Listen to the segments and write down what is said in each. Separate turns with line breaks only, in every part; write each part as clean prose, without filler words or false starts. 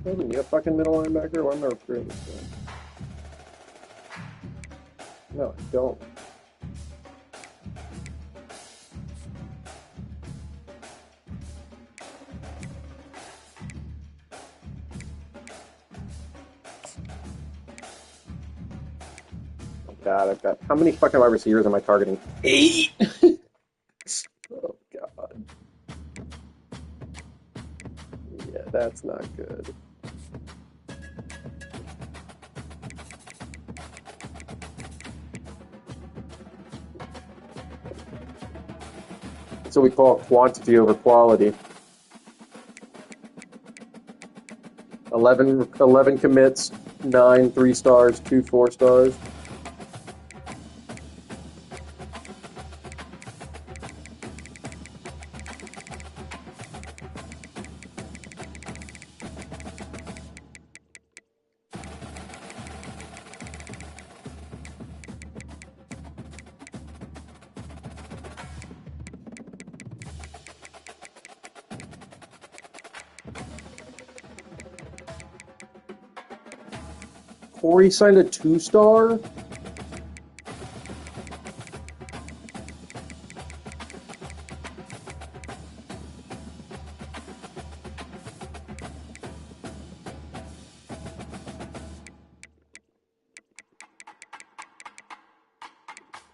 I don't need a fucking middle linebacker. Why am I recruiting this guy? No, I don't. God, I've got... How many fucking wide receivers am I targeting? 8! Oh, God. Yeah, that's not good. So we call quantity over quality. 11 commits, 9 3 stars, 2 4 stars. Corey signed a 2-star?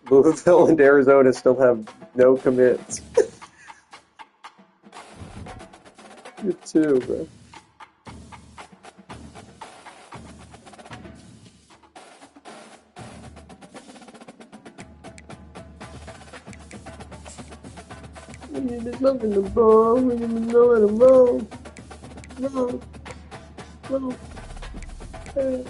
Louisville and Arizona still have no commits. You too, bro. There's nothing to ball. We don't even know how to roll. Roll. Hey.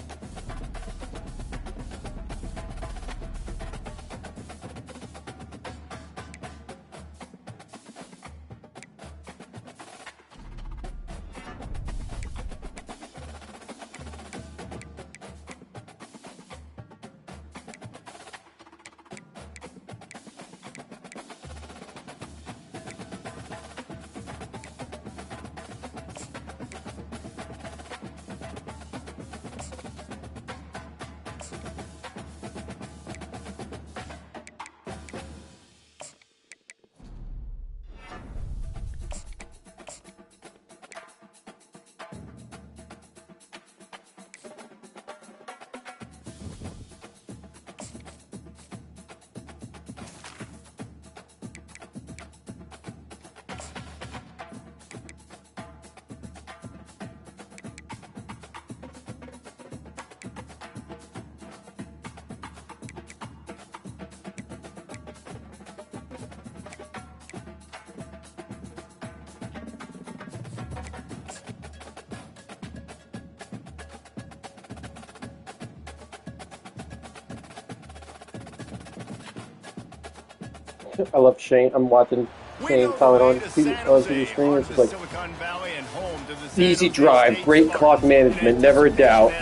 I love Shane. I'm watching Shane comment on TV stream. It's just like easy drive, great clock management, never a doubt.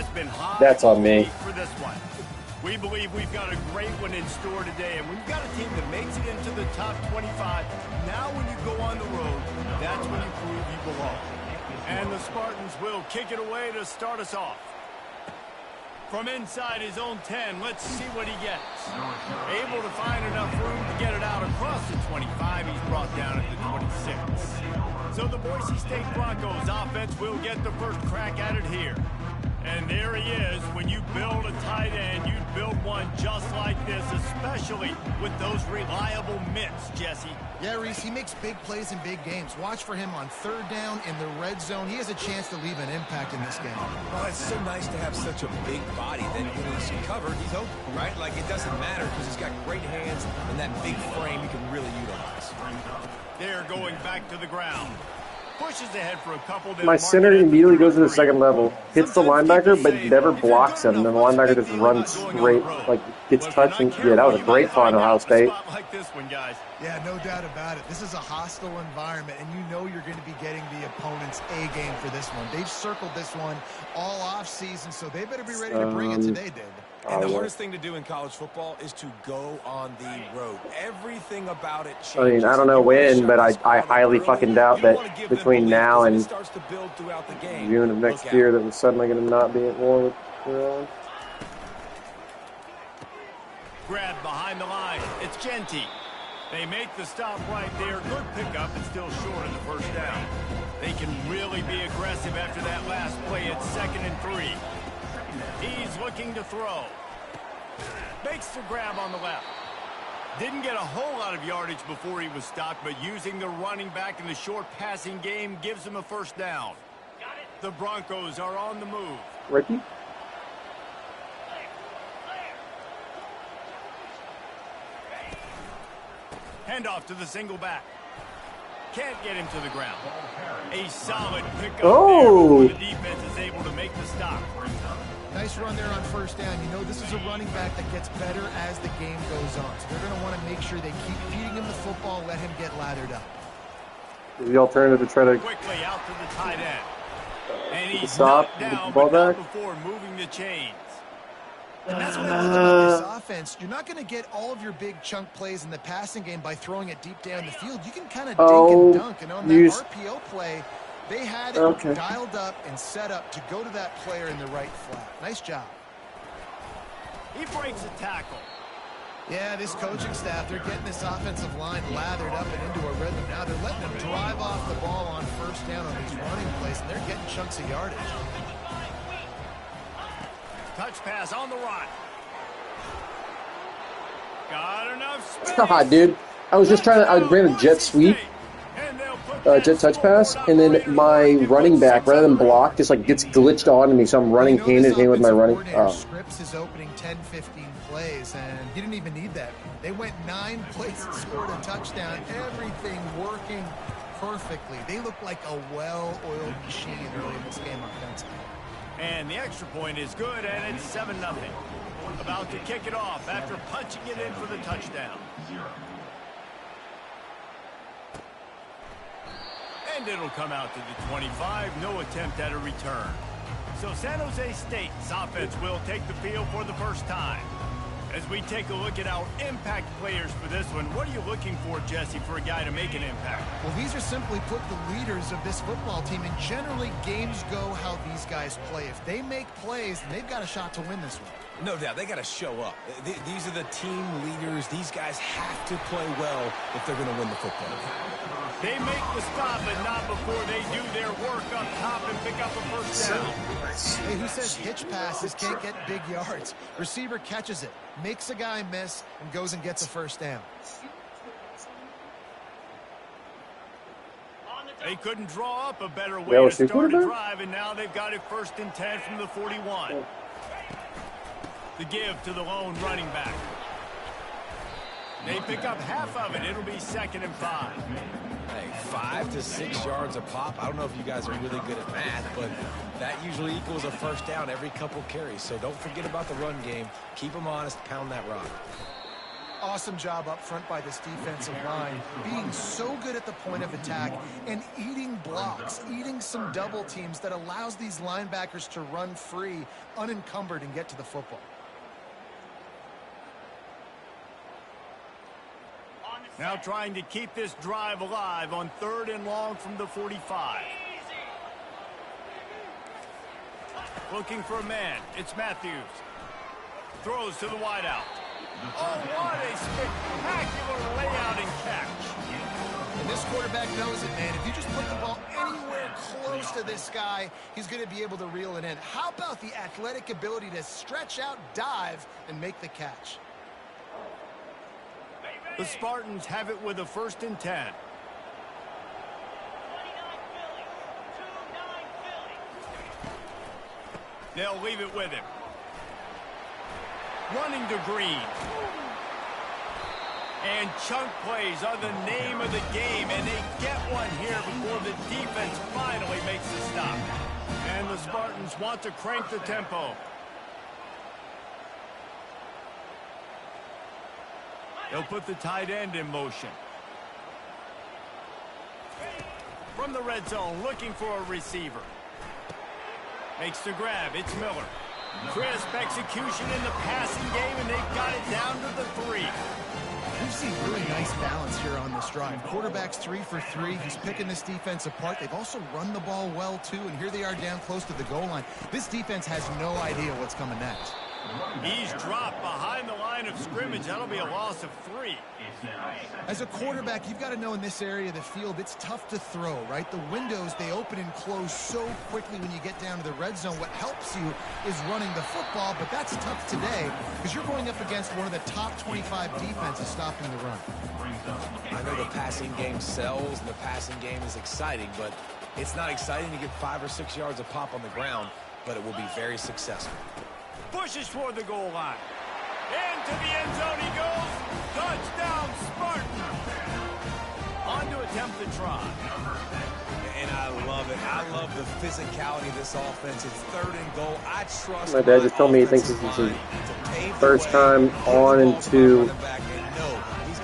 That's on me.
We believe we've got a great one in store today, and we've got a team that makes it into the top 25. Now when you go on the road, that's when you prove you belong. And the Spartans will kick it away to start us off. From inside his own 10, let's see what he gets. Able to find enough room to get it out across the 25. He's brought down at the 26. So the Boise State Broncos offense will get the first crack at it here. And there he is. When you build a tight end, you build one just like this, especially with those reliable mitts, Jesse.
Yeah, Reese, he makes big plays in big games. Watch for him on third down in the red zone. He has a chance to leave an impact in this game.
Well, it's so nice to have such a big body that when he's covered, he's open, right? Like, it doesn't matter because he's got great hands and that big frame he can really utilize.
They're going back to the ground. Pushes ahead for a couple.
My center immediately goes to the second level, hits the linebacker, but never blocks him. And then the linebacker just runs straight, like gets touched. And yeah, that was a great call in Ohio State.
Like this one, guys.
Yeah, no doubt about it. This is a hostile environment, and you know you're going to be getting the opponent's A game for this one. They've circled this one all off season, so they better be ready to bring it today, David.
And the hardest thing to do in college football is to go on the road. Everything about it changes.
I mean, I don't know when, but I highly fucking doubt that between now and June of next year that we're suddenly going to not be at war with Iran.
Grab behind the line. It's Genti. They make the stop right there. Good pickup, but still short of the first down. They can really be aggressive after that last play. It's 2nd and 3. He's looking to throw. Makes the grab on the left. Didn't get a whole lot of yardage before he was stopped, but using the running back in the short passing game gives him a first down. The Broncos are on the move.
Ricky?
Handoff to the single back. Can't get him to the ground. A solid pickup there. The defense is able to make the stop.
Nice run there on first down. You know, this is a running back that gets better as the game goes on. So they're going to want to make sure they keep feeding him the football, let him get lathered up.
The alternative to try to
quickly out to the tight end. And he's
stop
down,
ball
but not
back
before moving the chains.
And that's what I love about this offense. You're not going to get all of your big chunk plays in the passing game by throwing it deep down the field. You can kind of dink and dunk. And on that RPO play, they had it dialed up and set up to go to that player in the right flat. Nice job.
He breaks a tackle.
Yeah, this coaching staff, they're getting this offensive line lathered up and into a rhythm. Now they're letting them drive off the ball on first down on these running plays, and they're getting chunks of yardage.
Touch pass on the run. Got enough space.
God, dude. I was just trying to, I ran a jet sweep, jet touch pass, and then my running back, rather than block, just like gets glitched onto me, so I'm running hand in hand with my running.
Scripts his opening 10, 15 plays, and he didn't even need that. They went 9 plays and scored a touchdown. Everything working perfectly. They look like a well-oiled machine early in this game offensively.
And the extra point is good, and it's 7-0. About to kick it off after punching it in for the touchdown. And it'll come out to the 25. No attempt at a return. So San Jose State's offense will take the field for the first time. As we take a look at our impact players for this one, what are you looking for, Jesse, for a guy to make an impact?
Well, these are simply put the leaders of this football team, and generally games go how these guys play. If they make plays, they've got a shot to win this one.
No doubt, they got to show up. These are the team leaders. These guys have to play well if they're going to win the football game.
They make the stop, but not before they do their work up top and pick up a first down.
Hey, who says hitch passes can't get big yards? Receiver catches it, makes a guy miss, and goes and gets a first down.
They couldn't draw up a better way to start a drive, and now they've got it 1st and 10 from the 41. The give to the lone running back. They pick up half of it. It'll be 2nd and 5.
Hey, 5 to 6 yards a pop. I don't know if you guys are really good at math, but that usually equals a first down every couple carries. So don't forget about the run game. Keep them honest. Pound that rock.
Awesome job up front by this defensive line, being so good at the point of attack and eating blocks, eating some double teams that allows these linebackers to run free, unencumbered, and get to the football.
Now trying to keep this drive alive on 3rd and long from the 45. Looking for a man. It's Matthews. Throws to the wideout. Oh, what a spectacular layout and catch.
And this quarterback knows it, man. If you just put the ball anywhere close to this guy, he's going to be able to reel it in. How about the athletic ability to stretch out, dive, and make the catch?
The Spartans have it with a 1st and 10. They'll leave it with him. Running to Green. And chunk plays are the name of the game, and they get one here before the defense finally makes the stop. And the Spartans want to crank the tempo. They'll put the tight end in motion. From the red zone, looking for a receiver. Makes the grab. It's Miller. Crisp execution in the passing game, and they've got it down to the 3.
We've seen really nice balance here on this drive. Quarterback's 3 for 3. He's picking this defense apart. They've also run the ball well, too, and here they are down close to the goal line. This defense has no idea what's coming next.
He's dropped behind the line of scrimmage. That'll be a loss of 3.
As a quarterback, you've got to know in this area of the field, it's tough to throw, right? The windows, they open and close so quickly when you get down to the red zone. What helps you is running the football, but that's tough today because you're going up against one of the top 25 defenses stopping the run.
I know the passing game sells, and the passing game is exciting, but it's not exciting to get 5 or 6 yards a pop on the ground, but it will be very successful.
Pushes toward the goal line. Into the end zone he goes. Touchdown, Spartan. On to attempt the try.
And I love it. I love the physicality of this offense. It's 3rd and goal. I trust
my dad just told me he thinks this is his first time on and 2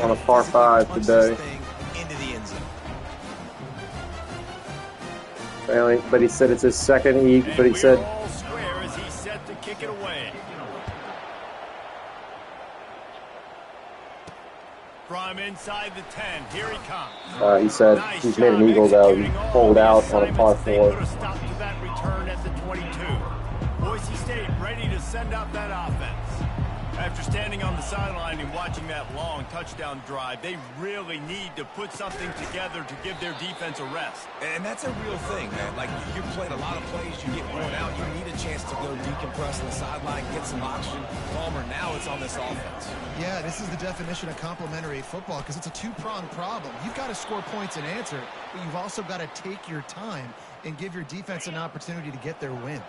on a par 5 today. But he said it's his second week, but he said
to kick it away. From inside the 10, here he comes.
He said he's made an eagle though. He pulled out on a par 4.
Put a stop to that return at the 22. Boise State ready to send out that offense. After standing on the sideline and watching that long touchdown drive, they really need to put something together to give their defense a rest.
And that's a real thing, man. Like, you played a lot of plays, you get worn out, you need a chance to go decompress on the sideline, get some oxygen. Palmer, now it's on this offense.
Yeah, this is the definition of complementary football because it's a 2-pronged problem. You've got to score points and answer, but you've also got to take your time and give your defense an opportunity to get their wind.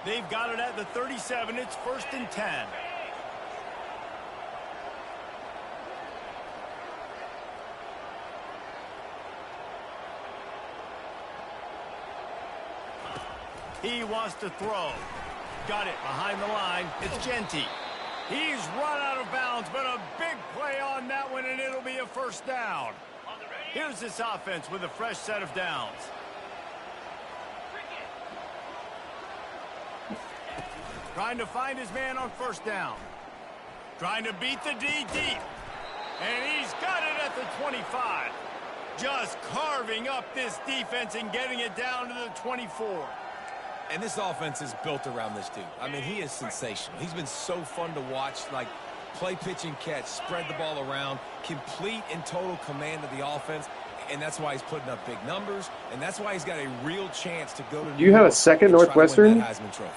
They've got it at the 37. It's 1st and 10. He wants to throw. Got it behind the line. It's Genty. He's run out of bounds, but a big play on that one, and it'll be a 1st down. Here's this offense with a fresh set of downs. Trying to find his man on 1st down. Trying to beat the D deep. And he's got it at the 25. Just carving up this defense and getting it down to the 24.
And this offense is built around this dude. I mean, he is sensational. He's been so fun to watch, like play, pitch, and catch, spread the ball around, complete and total command of the offense, and that's why he's putting up big numbers, and that's why he's got a real chance to go to
Do you have a second Northwestern?
Heisman Trophy.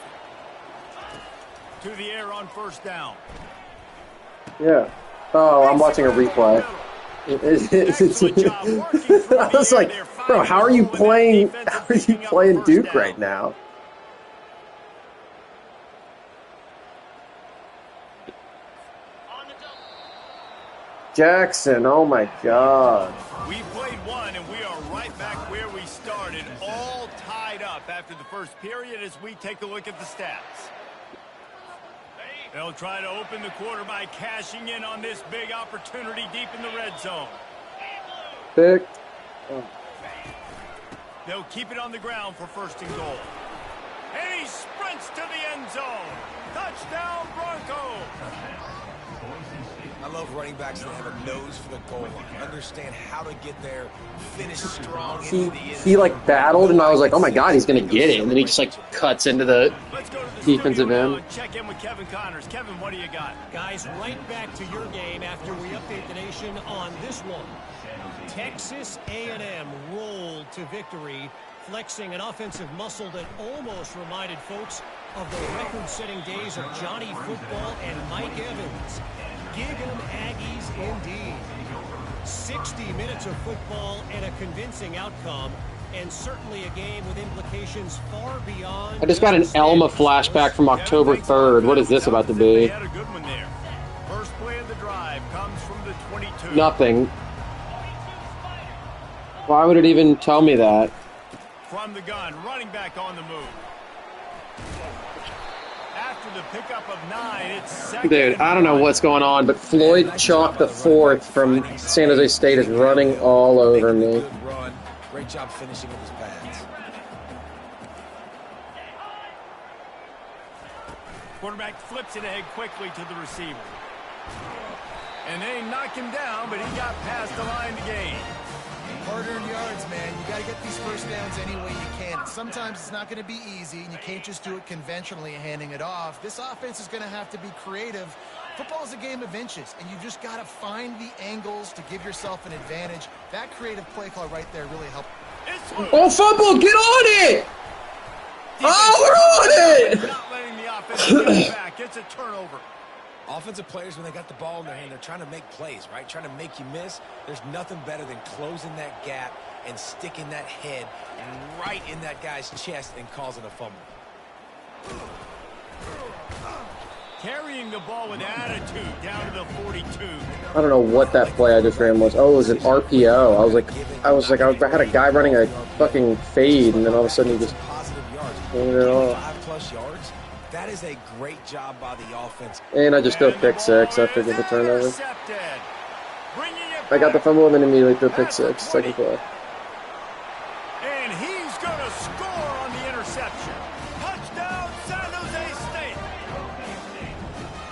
To the air on 1st down.
Yeah. Oh, I'm watching a replay. I was like, bro, how are you playing Duke right now? Jackson, oh my God.
We played one, and we are right back where we started, all tied up after the first period as we take a look at the stats. They'll try to open the quarter by cashing in on this big opportunity deep in the red zone.
Picked. Oh.
They'll keep it on the ground for 1st and goal. And he sprints to the end zone. Touchdown, Broncos.
I love running backs that have a nose for the goal line. Understand how to get there, finish strong.
He like battled, and I was like, oh my God, he's gonna get it, and then he just like cuts into the defensive end.
Check in with Kevin Connors. Kevin, what do you got?
Guys, right back to your game after we update the nation on this one. Texas A&M rolled to victory, flexing an offensive muscle that almost reminded folks of the record-setting days of Johnny Football and Mike Evans. Give 'em Aggies indeed. 60 minutes of football and a convincing outcome, and certainly a game with implications far beyond.
I just got an Elma flashback from October 3rd. What is this about to be?
They had a good one there. First play of the drive comes from the 22.
Nothing. Why would it even tell me that?
From the gun, running back on the move. After the pickup of 9, it's second.
Dude, I don't know what's going on, but Floyd Chalk the 4th from San Jose State is running all over me.
Great job finishing with his pads.
Quarterback flips it ahead quickly to the receiver. And they knock him down, but he got past the line to gain.
Hard-earned yards, man. You got to get these first downs any way you can. Sometimes it's not going to be easy, and you can't just do it conventionally handing it off. This offense is going to have to be creative. Football is a game of inches, and you've just got to find the angles to give yourself an advantage. That creative play call right there really helped.
Oh, fumble! Get on it! Oh, we're on it!
Not letting the offense get back. It's a turnover.
Offensive players, when they got the ball in their hand, they're trying to make plays, right? Trying to make you miss. There's nothing better than closing that gap and sticking that head right in that guy's chest and causing a fumble.
Carrying the ball with attitude down to the 42.
I don't know what that play I just ran was. Oh, it was an RPO. I had a guy running a fucking fade, and then all of a sudden he just pulled it off.
5+ yards. That is a great job by the offense.
And I just threw a pick six after the turnover. I got the fumble and then immediately threw a pick six. Second play.
And he's going to score on the interception. Touchdown, San Jose State.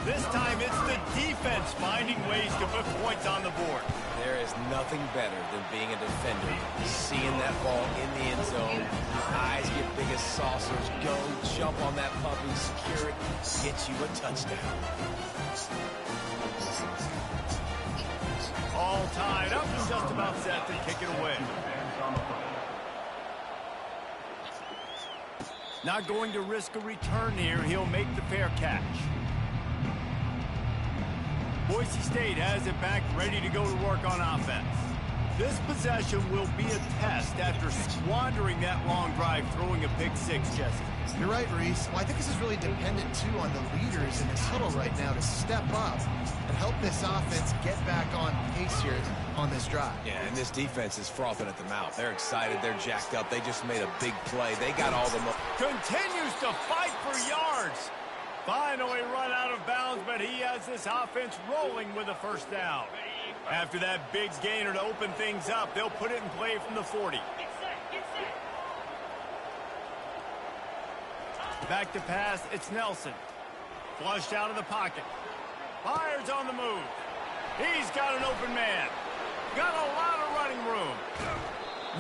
This time it's the defense finding ways to put points on the board.
There is nothing better than being a defender, seeing that ball in the end zone, your eyes get big as saucers, go, jump on that puppy, secure it, get you a touchdown.
All tied up and just about set to kick it away. Not going to risk a return here. He'll make the fair catch. Boise State has it back, ready to go to work on offense. This possession will be a test after squandering that long drive, throwing a pick six, Jesse.
You're right, Reese. Well, I think this is really dependent, too, on the leaders in this huddle right now to step up and help this offense get back on pace here on this drive.
Yeah, and this defense is frothing at the mouth. They're excited. They're jacked up. They just made a big play. They got all the...
Continues to fight for yards. Finally run out of bounds, but he has this offense rolling with a first down. After that big gainer to open things up, they'll put it in play from the 40. Back to pass, it's Nelson. Flushed out of the pocket. Fires on the move. He's got an open man. Got a lot of running room.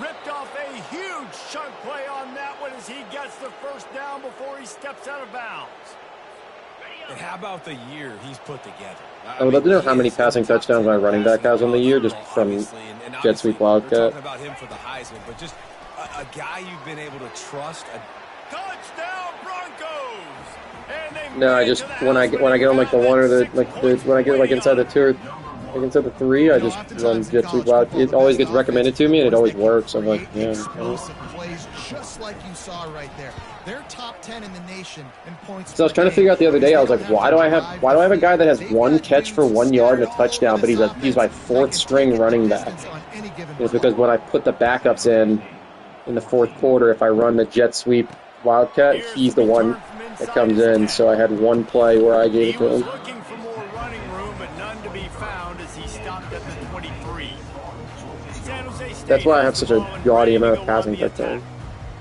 Ripped off a huge chunk play on that one as he gets the first down before he steps out of bounds.
And how about the year he's put together?
I would love to know how many passing touchdowns my running back has on the year just from jet sweep wildcat.
We're talking about him for the Heisman, but just a guy you've been able to trust.
Touchdown Broncos!
No, I just when I get on like the one or the when I get like inside the two or like inside the three, I just run jet sweep wild. It always gets recommended to me and it always works. I'm like, yeah.
Plays just like you saw right there. They're top 10 in the nation in points. So
I was trying to figure out the other day. I was like, why do I have a guy that has one catch for 1 yard and a touchdown, but he's my fourth string running back? It's because when I put the backups in the fourth quarter, if I run the jet sweep wildcat, he's the one that comes in. So I had one play where I gave it to him.
Looking for more running room, but none to be found as he stopped at the 23. San Jose State.
That's why I have such a gaudy amount of passing touchdowns.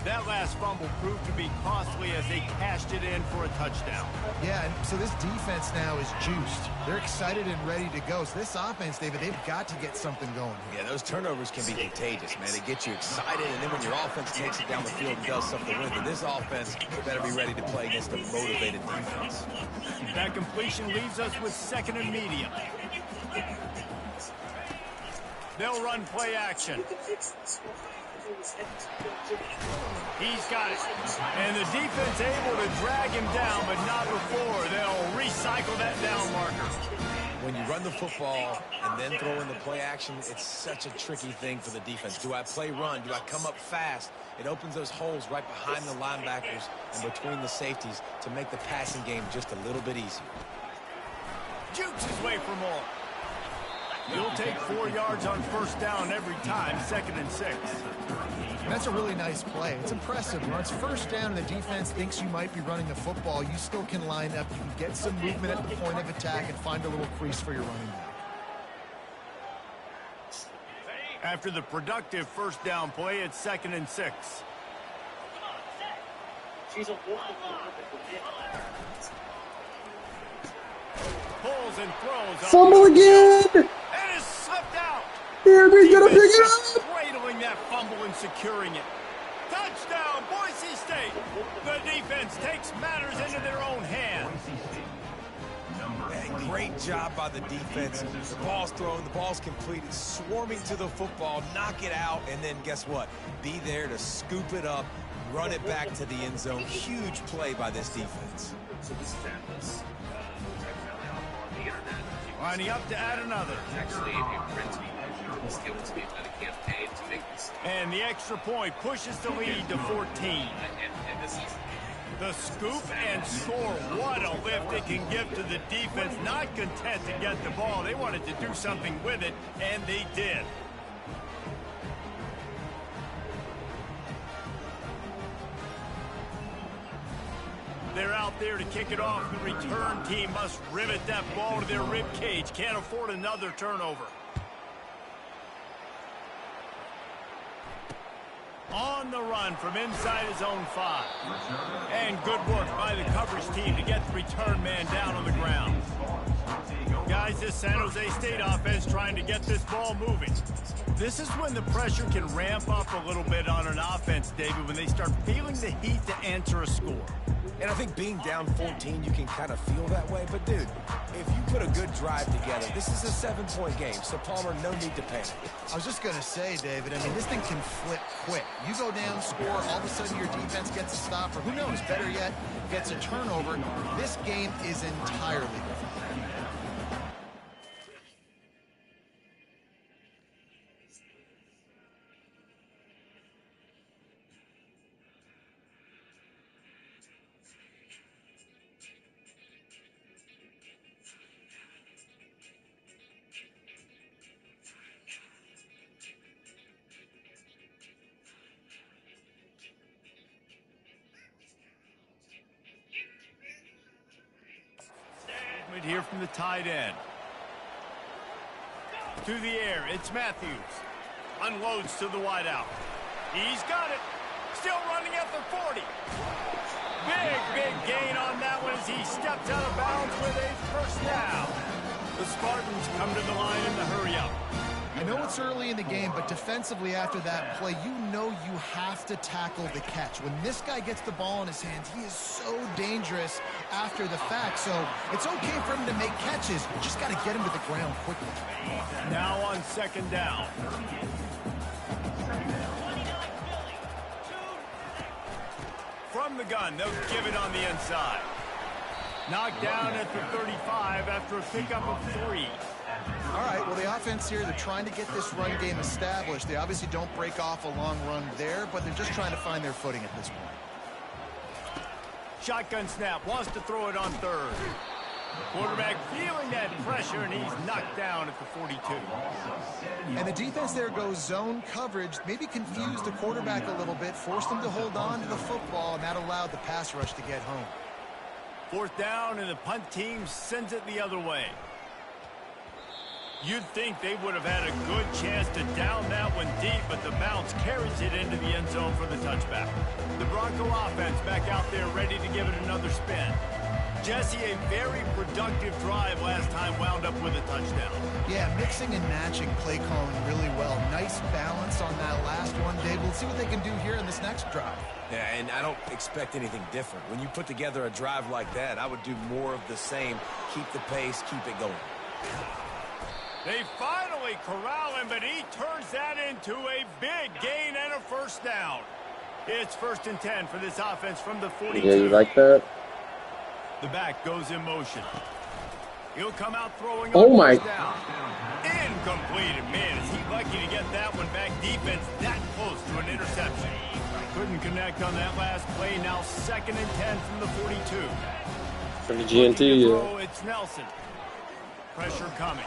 That last fumble proved to be costly as they cashed it in for a touchdown.
Yeah, and so this defense now is juiced. They're excited and ready to go. So this offense, David, they've got to get something going.
Yeah, those turnovers can be contagious, man. They get you excited, and then when your offense takes it down the field and does something with it, this offense better be ready to play against a motivated defense.
That completion leaves us with second and medium. They'll run play action. He's got it. And the defense able to drag him down, but not before. They'll recycle that down marker.
When you run the football and then throw in the play action, it's such a tricky thing for the defense. Do I play run? Do I come up fast? It opens those holes right behind the linebackers and between the safeties to make the passing game just a little bit easier.
Jukes his way for more. He'll take 4 yards on first down every time, 2nd and 6.
That's a really nice play. It's impressive. When it's first down and the defense thinks you might be running the football, you still can line up. You can get some movement at the point of attack and find a little crease for your running back.
After the productive first down play, it's 2nd and 6. Pulls and throws.
Fumble again!
And is slipped out.
He's gonna pick it up!
Cradling that fumble and securing it. Touchdown, Boise State. The defense takes matters into their own hands.
Hey, great job by the defense. The ball's thrown, the ball's completed, swarming to the football, knock it out, and then guess what? Be there to scoop it up, run it back to the end zone. Huge play by this defense.
Lining up to add another. And the extra point pushes the lead to 14. The scoop and score. What a lift it can give to the defense. Not content to get the ball. They wanted to do something with it, and they did. They're out there to kick it off. The return team must rivet that ball to their rib cage. Can't afford another turnover. On the run from inside his own 5. And good work by the coverage team to get the return man down on the ground. Guys, this San Jose State offense trying to get this ball moving. This is when the pressure can ramp up a little bit on an offense, David, when they start feeling the heat to answer a score.
And I think being down 14, you can kind of feel that way. But, dude, if you put a good drive together, this is a 7-point game. So, Palmer, no need to panic.
I was just going to say, David, I mean, this thing can flip quick. You go down, score, all of a sudden your defense gets a stop, or who knows, better yet, gets a turnover. This game is entirely different.
Here from the tight end. To the air, it's Matthews. Unloads to the wideout. He's got it. Still running at the 40. Big gain on that one as he steps out of bounds with a first down. The Spartans come to the line in the hurry-up.
I know it's early in the game, but defensively after that play, you know you have to tackle the catch. When this guy gets the ball in his hands, he is so dangerous after the fact. So it's okay for him to make catches. You just got to get him to the ground quickly.
Now on 2nd down. From the gun, they'll give it on the inside. Knocked down at the 35 after a pickup of 3.
All right, well, the offense here, they're trying to get this run game established. They obviously don't break off a long run there, but they're just trying to find their footing at this point.
Shotgun snap, wants to throw it on 3rd. Quarterback feeling that pressure, and he's knocked down at the 42.
And the defense there goes zone coverage, maybe confused the quarterback a little bit, forced him to hold on to the football, and that allowed the pass rush to get home.
4th down, and the punt team sends it the other way. You'd think they would have had a good chance to down that one deep, but the bounce carries it into the end zone for the touchback. The Bronco offense back out there ready to give it another spin. Jesse, a very productive drive last time, wound up with a touchdown.
Yeah, mixing and matching play calling really well. Nice balance on that last one, Dave. We'll see what they can do here in this next drive.
Yeah, and I don't expect anything different. When you put together a drive like that, I would do more of the same. Keep the pace, keep it going.
They finally corral him, but he turns that into a big gain and a first down. It's 1st and 10 for this offense from the 42.
Yeah, you like that?
The back goes in motion. He'll come out throwing
Oh
on
my.
first down. Incomplete. And man, is he lucky to get that one back. Defense that close to an interception. Couldn't connect on that last play. Now 2nd and 10 from the 42.
From the GNT,
throw, it's Nelson. Pressure coming.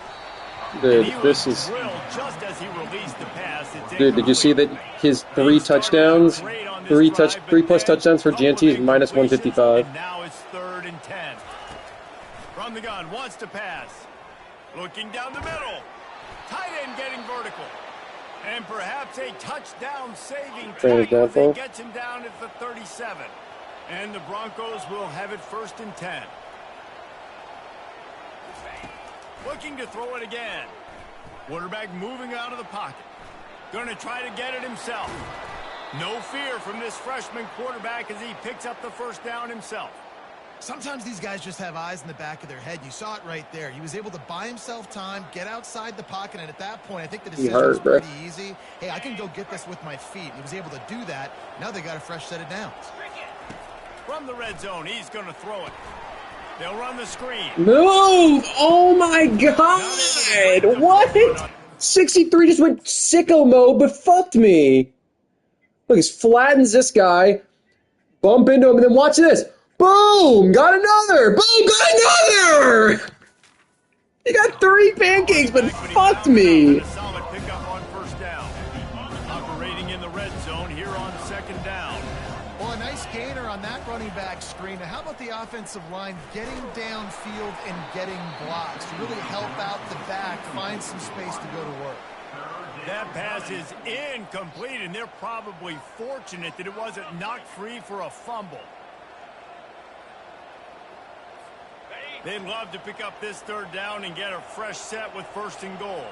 dude, this is...
Just as he released the pass,
dude, did you see that his 3 touchdowns, 3 plus touchdowns for GNT is minus 155.
And now it's 3rd and 10. From the gun, wants to pass. Looking down the middle. Tight end getting vertical. And perhaps a touchdown-saving
Trainer's
tackle
downfall.
that gets him down at the 37. And the Broncos will have it 1st and 10. Looking to throw it again. Quarterback moving out of the pocket. Going to try to get it himself. No fear from this freshman quarterback as he picks up the 1st down himself.
Sometimes these guys just have eyes in the back of their head. You saw it right there. He was able to buy himself time, get outside the pocket, and at that point, I think the decision was pretty easy. Hey, I can go get this with my feet. He was able to do that. Now they got a fresh set of downs.
From the red zone, he's going to throw it. They'll run the screen.
Move! Oh my god! What? 63 just went sicko mode, but fucked me. Look, he flattens this guy. Bump into him, and then watch this. Boom! Got another! Boom! Got another! He got 3 pancakes, but fucked me.
Solid pickup on 1st down. Operating in the red zone here on 2nd down.
Well, a nice gainer on that running back screen. Now, how about the offensive line getting downfield and getting blocks to really help out the back, find some space to go to work?
That pass is incomplete, and they're probably fortunate that it wasn't knocked free for a fumble. They'd love to pick up this 3rd down and get a fresh set with 1st and goal.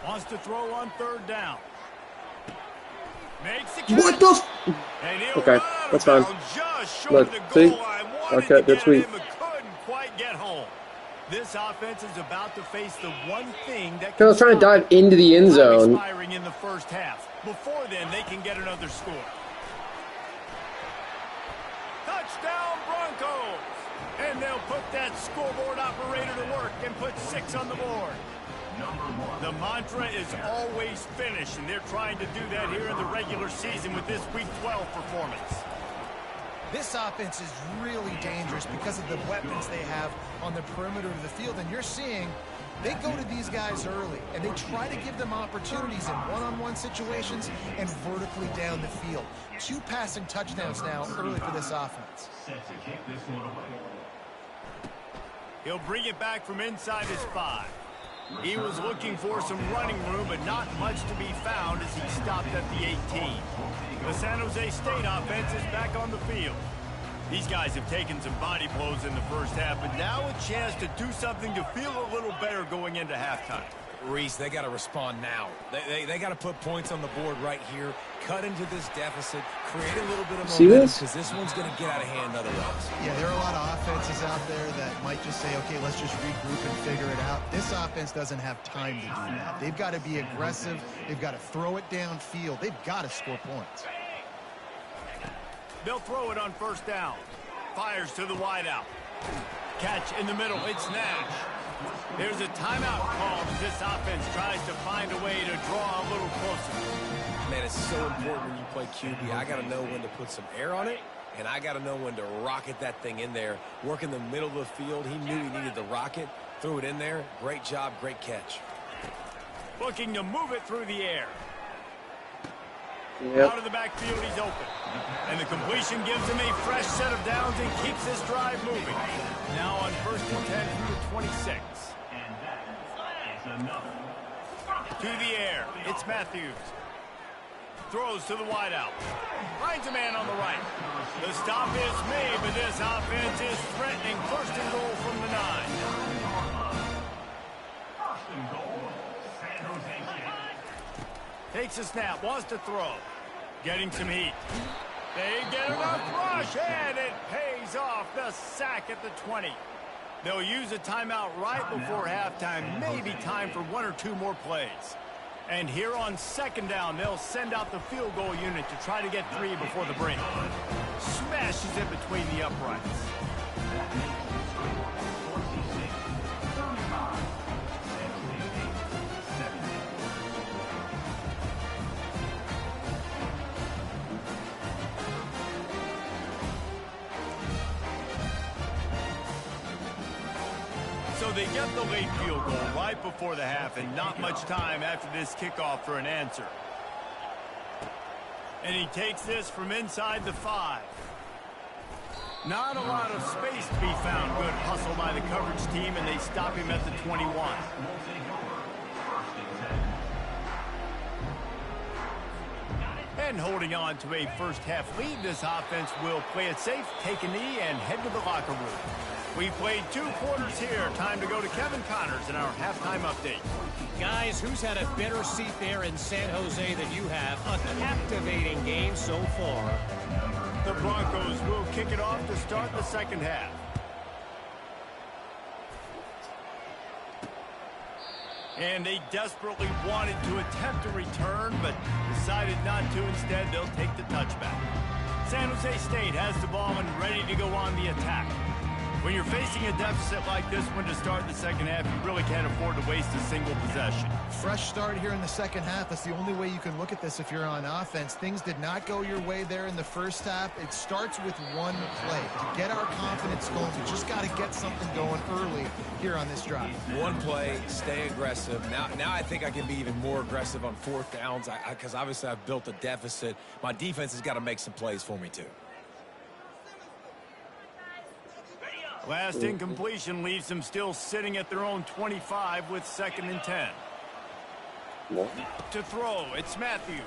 Wants to throw on 3rd down. Makes the catch.
What the Okay, that's fine. Look, see? Okay, good sweep.
Couldn't quite get home. This offense is about to face the one thing that
I was trying to dive into the end zone.
Expiring in the 1st half. Before then, they can get another score. Touchdown Broncos! And they'll put that scoreboard operator to work and put 6 on the board. The mantra is always finish, and they're trying to do that here in the regular season with this Week 12 performance.
This offense is really dangerous because of the weapons they have on the perimeter of the field. And you're seeing they go to these guys early, and they try to give them opportunities in one-on-one situations and vertically down the field. 2 passing touchdowns now early for this offense.
He'll bring it back from inside his 5. He was looking for some running room, but not much to be found as he stopped at the 18. The San Jose State offense is back on the field. These guys have taken some body blows in the 1st half, but now a chance to do something to feel a little better going into halftime.
Reese, they got to respond now. They got to put points on the board right here, cut into this deficit, create a little bit of momentum, because this one's going to get out of hand otherwise.
Yeah, there are a lot of offenses out there that might just say, okay, let's just regroup and figure it out. This offense doesn't have time to do that. They've got to be aggressive. They've got to throw it downfield. They've got to score points.
They'll throw it on 1st down. Fires to the wideout. Catch in the middle. It's Nash. There's a timeout called as this offense tries to find a way to draw a little closer.
Man, it's so important when you play QB. I got to know when to put some air on it, and I got to know when to rocket that thing in there. Work in the middle of the field. He knew he needed the rocket. Threw it in there. Great job, great catch.
Looking to move it through the air.
Yep.
Out of the backfield, he's open. And the completion gives him a fresh set of downs and keeps this drive moving. Now on 1st and 10 from the 26. To the air, it's Matthews. Throws to the wideout. Finds a man on the right. The stop is made, but this offense is threatening 1st and goal from the 9. Takes a snap, wants to throw. Getting some heat. They get enough rush, and it pays off. The sack at the 20. They'll use a timeout right before halftime. Maybe time for 1 or 2 more plays. And here on 2nd down, they'll send out the field goal unit to try to get 3 before the break. Smashes it between the uprights. So they get the late field goal right before the half, and not much time after this kickoff for an answer. And he takes this from inside the 5. Not a lot of space to be found. Good hustle by the coverage team, and they stop him at the 21. And holding on to a first-half lead, this offense will play it safe, take a knee, and head to the locker room. We played 2 quarters here. Time to go to Kevin Connors in our halftime update.
Guys, who's had a better seat there in San Jose than you have? A captivating game so far.
The Broncos will kick it off to start the second half. And they desperately wanted to attempt a return, but decided not to. Instead, they'll take the touchback. San Jose State has the ball and ready to go on the attack. When you're facing a deficit like this one to start the second half, you really can't afford to waste a single possession.
Fresh start here in the second half. That's the only way you can look at this if you're on offense. Things did not go your way there in the first half. It starts with one play. To get our confidence going, we just got to get something going early here on this drive.
One play, stay aggressive. Now I think I can be even more aggressive on 4th downs because obviously I've built a deficit. My defense has got to make some plays for me too.
Last incompletion leaves them still sitting at their own 25 with 2nd and 10. To throw, it's Matthews.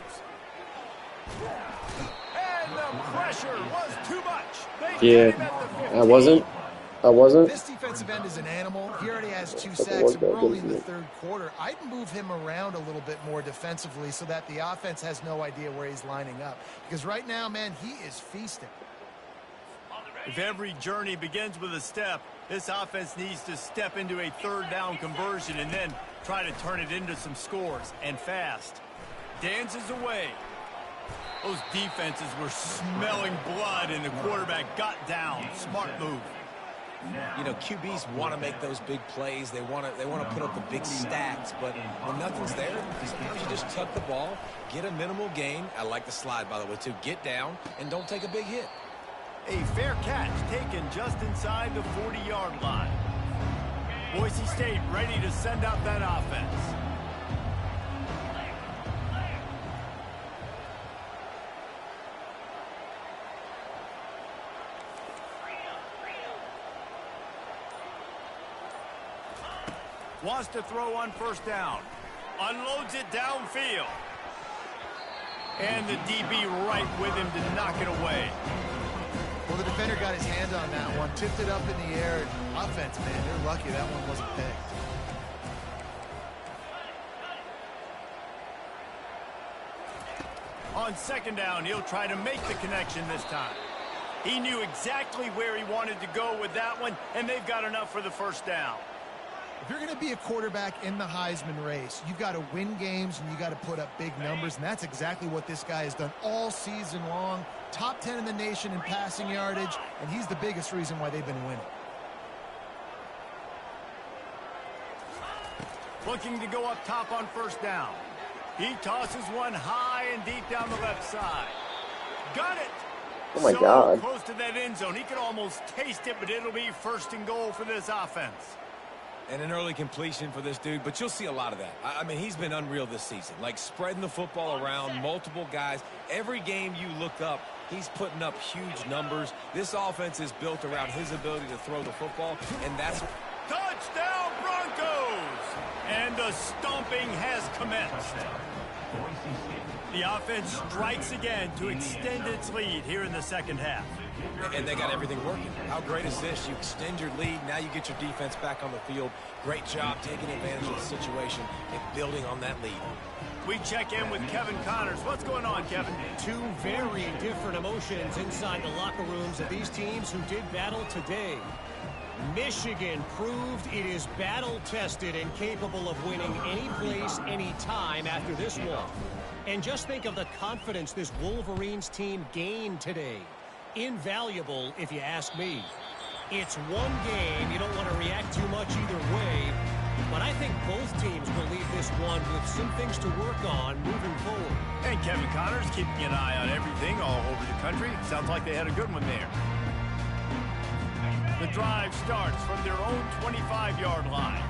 And the pressure was too much.
Yeah, I wasn't.
This defensive end is an animal. He already has 2 sacks, and we're only in the 3rd quarter. I'd move him around a little bit more defensively so that the offense has no idea where he's lining up. Because right now, man, he is feasting.
If every journey begins with a step, this offense needs to step into a 3rd down conversion and then try to turn it into some scores, and fast. Dances away. Those defenses were smelling blood, and the quarterback got down. Smart move.
You know, QBs want to make those big plays. They want to put up the big stats, but when nothing's there, sometimes you just tuck the ball, get a minimal gain. I like the slide, by the way, too. Get down and don't take a big hit.
A fair catch taken just inside the 40-yard line. Boise State ready to send out that offense. Wants to throw on 1st down. Unloads it downfield. And the DB right with him to knock it away.
Well, the defender got his hand on that one, tipped it up in the air. Offense, man, they're lucky that one wasn't picked.
On 2nd down, he'll try to make the connection this time. He knew exactly where he wanted to go with that one, and they've got enough for the 1st down.
If you're going to be a quarterback in the Heisman race, you've got to win games and you got to put up big numbers, and that's exactly what this guy has done all season long. Top 10 in the nation in passing yardage, and he's the biggest reason why they've been winning.
Looking to go up top on 1st down. He tosses one high and deep down the left side. Got it!
Oh my God.
Close to that end zone. He could almost taste it, but it'll be 1st and goal for this offense.
And an early completion for this dude, but you'll see a lot of that. I mean, he's been unreal this season, like spreading the football around, multiple guys. Every game you look up, he's putting up huge numbers. This offense is built around his ability to throw the football, and that's...
Touchdown, Broncos! And the stomping has commenced. The offense strikes again to extend its lead here in the 2nd half.
And they got everything working. How great is this? You extend your lead. Now you get your defense back on the field. Great job taking advantage of the situation and building on that lead.
We check in with Kevin Connors. What's going on, Kevin?
2 very different emotions inside the locker rooms of these teams who did battle today. Michigan proved it is battle-tested and capable of winning any place, any time after this one. And just think of the confidence this Wolverines team gained today. Invaluable, if you ask me. It's one game. You don't want to react too much either way. But I think both teams will leave this one with some things to work on moving forward.
And Kevin Connors keeping an eye on everything all over the country. Sounds like they had a good one there. The drive starts from their own 25-yard line.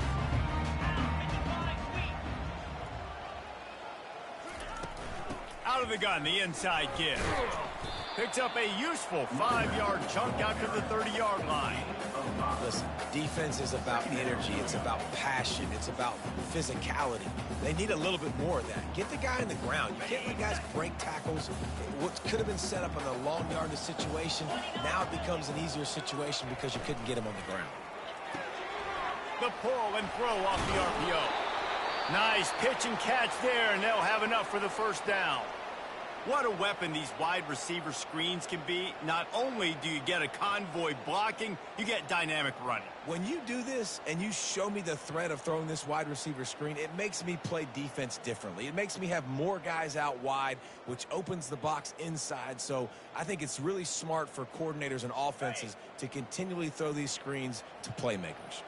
Out of the gun, the inside give. Picks up a useful 5-yard chunk out to the 30-yard line.
Listen, defense is about energy. It's about passion. It's about physicality. They need a little bit more of that. Get the guy on the ground. You can't let guys break tackles. What could have been set up in a long yardage situation, now it becomes an easier situation because you couldn't get him on the ground.
The pull and throw off the RPO. Nice pitch and catch there, and they'll have enough for the first down. What a weapon these wide receiver screens can be. Not only do you get a convoy blocking, you get dynamic running.
When you do this and you show me the threat of throwing this wide receiver screen, it makes me play defense differently. It makes me have more guys out wide, which opens the box inside. So I think it's really smart for coordinators and offenses to continually throw these screens to playmakers.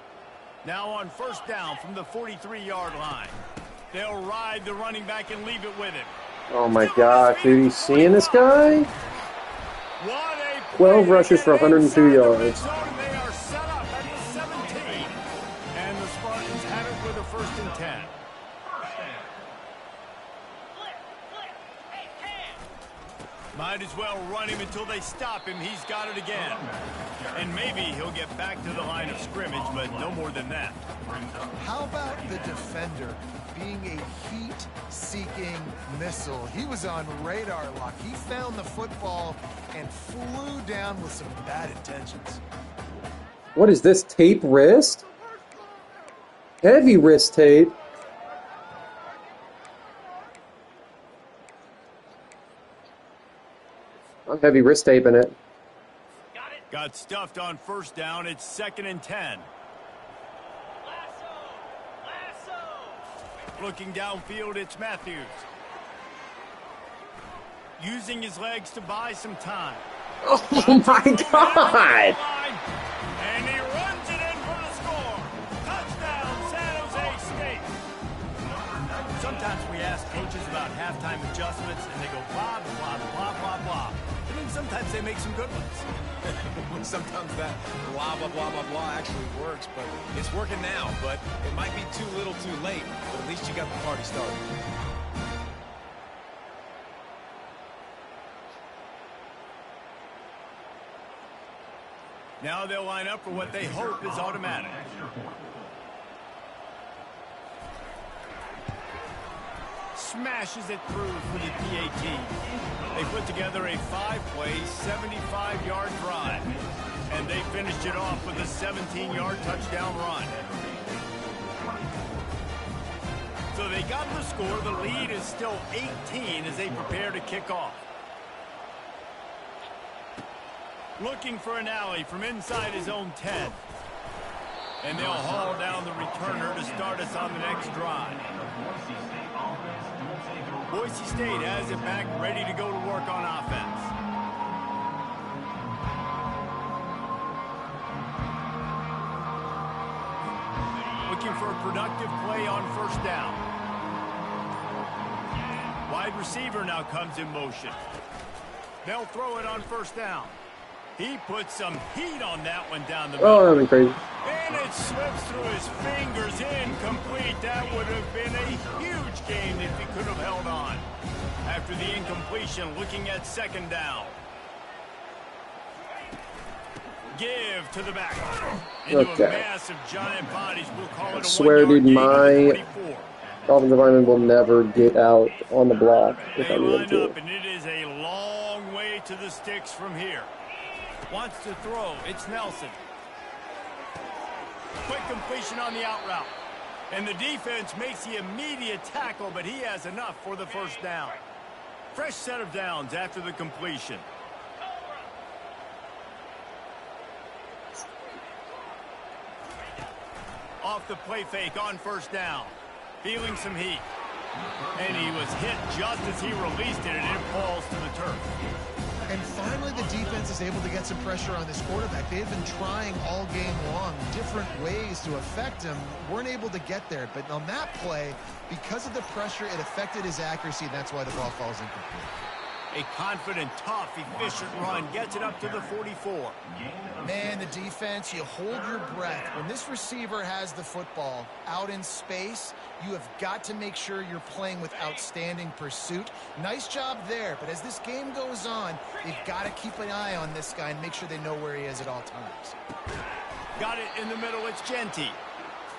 Now on first down from the 43-yard line. They'll ride the running back and leave it with him.
Oh my gosh, dude, you seeing this guy? 12 rushes for 102 yards.
They are set up at the 17. And the Spartans have it with a 1st and 10. Might as well run him until they stop him. He's got it again. And maybe he'll get back to the line of scrimmage, but no more than that.
How about the defender being a heat-seeking missile? He was on radar lock. He found the football and flew down with some bad intentions.
What is this, tape wrist? Heavy wrist tape. I'm heavy wrist taping it.
Got stuffed on first down. It's 2nd and 10. Looking downfield, it's Matthews. Using his legs to buy some time.
Oh my God!
And he runs it in for the score. Touchdown, San Jose State. Sometimes we ask coaches about halftime adjustments, and they go blah, blah, blah, blah, blah. And then sometimes they make some good ones.
Sometimes that blah, blah, blah, blah, blah actually works, but it's working now. But it might be too little too late, but at least you got the party started.
Now they'll line up for what they hope is automatic. Smashes it through for the PAT. They put together a 5-play, 75-yard drive. And they finished it off with a 17-yard touchdown run. So they got the score. The lead is still 18 as they prepare to kick off. Looking for an alley from inside his own 10. And they'll haul down the returner to start us on the next drive. Boise State has it back, ready to go to work on offense. Looking for a productive play on first down. Wide receiver now comes in motion. They'll throw it on first down. He puts some heat on that one down the middle.
Oh, that'd be crazy.
And it slips through his fingers, incomplete. That would have been a huge gain if he could have held on. After the incompletion, looking at 2nd down. Give to the back. Into a mass of giant bodies. We'll call it a
swear, dude, my offensive lineman will never get out on the block if I need him to.
Up, and it is a long way to the sticks from here. Wants to throw. It's Nelson. Quick completion on the out route. And the defense makes the immediate tackle, but he has enough for the first down. Fresh set of downs after the completion. Off the play fake on first down. Feeling some heat. And he was hit just as he released it, and it falls to the turf.
And finally, the defense is able to get some pressure on this quarterback. They've been trying all game long different ways to affect him. Weren't able to get there. But on that play, because of the pressure, it affected his accuracy, and that's why the ball falls incomplete.
A confident, tough, efficient run gets it up to the 44.
Man, the defense, you hold your breath. When this receiver has the football out in space, you have got to make sure you're playing with outstanding pursuit. Nice job there, but as this game goes on, they've got to keep an eye on this guy and make sure they know where he is at all times.
Got it in the middle, it's Genty.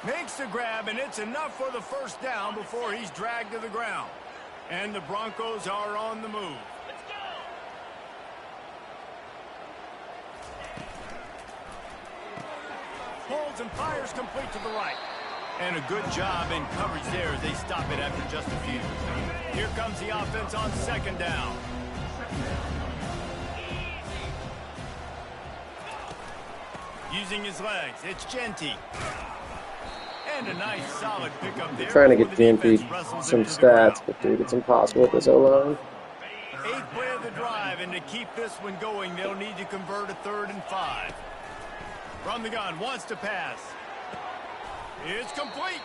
Makes the grab, and it's enough for the first down before he's dragged to the ground. And the Broncos are on the move. Holds and fires complete to the right. And a good job in coverage there as they stop it after just a few. Here comes the offense on second down. Using his legs, it's Genty. And a nice solid pickup there.
I'm trying to get Genty some stats, but dude, it's impossible with this O-line.
8th play of the drive, and to keep this one going, they'll need to convert a 3rd and 5. From the gun, wants to pass. It's complete.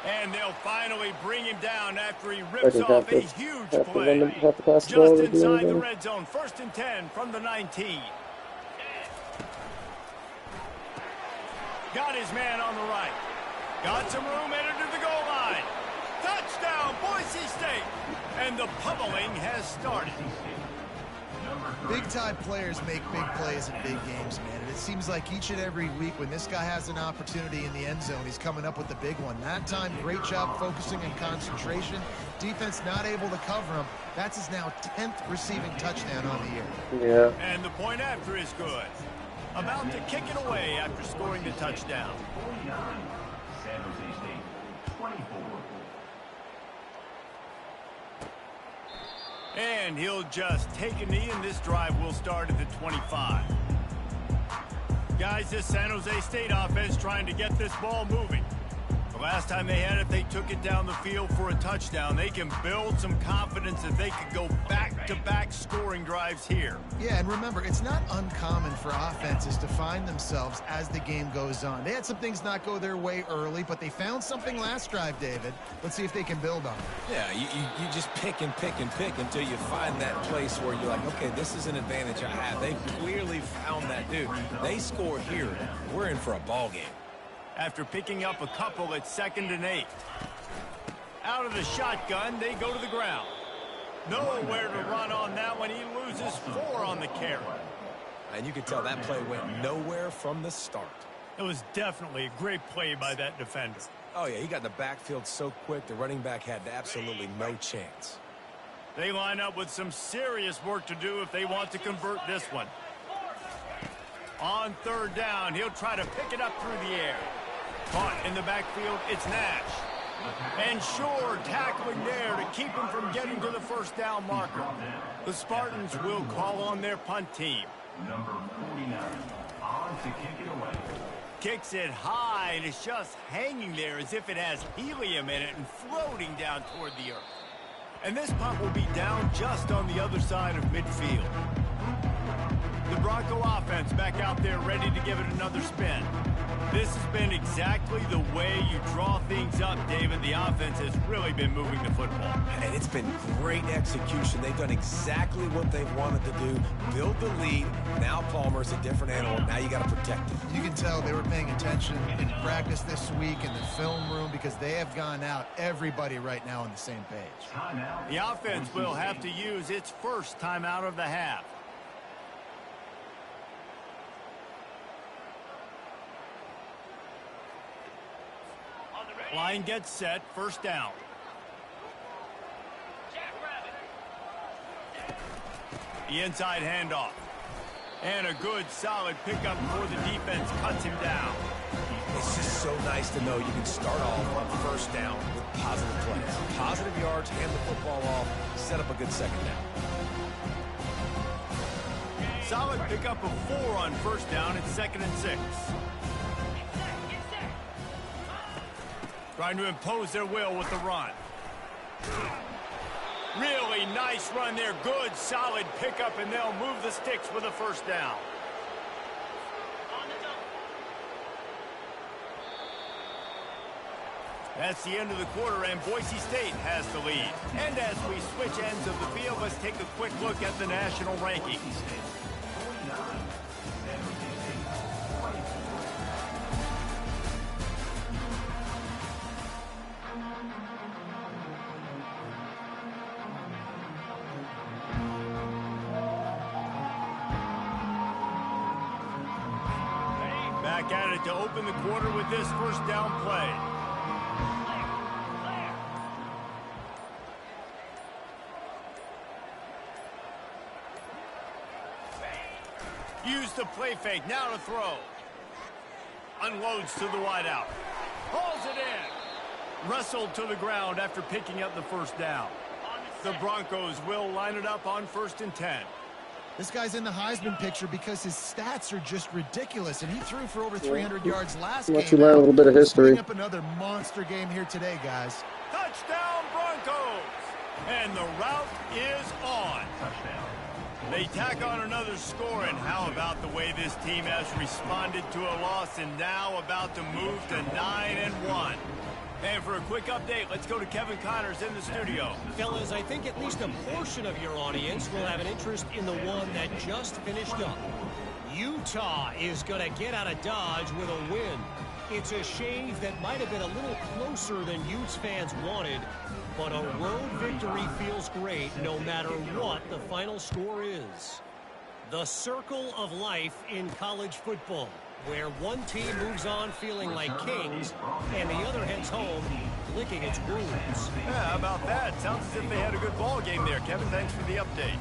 And they'll finally bring him down after he rips off a huge play. Just inside the red zone, 1st and 10 from the 19. Got his man on the right. Got some room, headed to the goal line. Touchdown, Boise State. And the pummeling has started.
Big-time players make big plays in big games, man. And it seems like each and every week when this guy has an opportunity in the end zone, he's coming up with the big one. That time, great job focusing and concentration. Defense not able to cover him. That's his now 10th receiving touchdown on the year.
Yeah.
And the point after is good. About to kick it away after scoring the touchdown. And he'll just take a knee, and this drive will start at the 25. Guys, this San Jose State offense trying to get this ball moving. The last time they had it, they took it down the field for a touchdown. They can build some confidence that they could go back-to-back scoring drives here.
Yeah, and remember, it's not uncommon for offenses to find themselves as the game goes on. They had some things not go their way early, but they found something last drive, David. Let's see if they can build on it.
Yeah, you just pick and pick and pick until you find that place where you're like, okay, this is an advantage I have. They clearly found that dude. They score here. We're in for a ball game.
After picking up a couple at 2nd and 8. Out of the shotgun, they go to the ground. Nowhere to run on that one. He loses 4 on the carry.
And you can tell that play went nowhere from the start.
It was definitely a great play by that defender.
Oh, yeah, he got in the backfield so quick, the running back had absolutely no chance.
They line up with some serious work to do if they want to convert this one. On 3rd down, he'll try to pick it up through the air. Caught in the backfield, it's Nash. And Shore tackling there to keep him from getting to the first down marker. The Spartans will call on their punt team.
Number 49, on to kick it away.
Kicks it high, and it's just hanging there as if it has helium in it and floating down toward the earth. And this punt will be down just on the other side of midfield. The Bronco offense back out there ready to give it another spin. This has been exactly the way you draw things up, David. The offense has really been moving the football.
And it's been great execution. They've done exactly what they've wanted to do. Build the lead. Now Palmer's a different animal. Now you got to protect it.
You can tell they were paying attention in practice this week in the film room because they have gone out, everybody right now on the same page.
The offense will have to use its first timeout of the half. Line gets set, 1st down. The inside handoff. And a good, solid pickup before the defense cuts him down.
It's just so nice to know you can start off on 1st down with positive plays. Positive yards, hand the football off, set up a good 2nd down.
Solid pickup of 4 on 1st down. It's 2nd and 6. Trying to impose their will with the run. Really nice run there. Good, solid pickup, and they'll move the sticks with a 1st down. That's the end of the quarter, and Boise State has the lead. And as we switch ends of the field, let's take a quick look at the national rankings. Back at it to open the quarter with this first down play. Use the play fake, now to throw. Unloads to the wideout. Hauls it in. Wrestled to the ground after picking up the first down. The Broncos will line it up on 1st and 10.
This guy's in the Heisman picture because his stats are just ridiculous, and he threw for over 300 yards last game.
Let you learn a little bit of history.
Up another monster game here today, guys.
Touchdown, Broncos! And the route is on. They tack on another score, and how about the way this team has responded to a loss and now about to move to 9-1. And for a quick update, let's go to Kevin Connors in the studio.
Fellas, I think at least a portion of your audience will have an interest in the one that just finished up. Utah is going to get out of Dodge with a win. It's a shave that might have been a little closer than Utes fans wanted, but a road victory feels great no matter what the final score is. The circle of life in college football, where one team moves on feeling like kings and the other heads home licking its wounds.
Yeah, how about that? Sounds as if they had a good ball game there. Kevin, thanks for the update.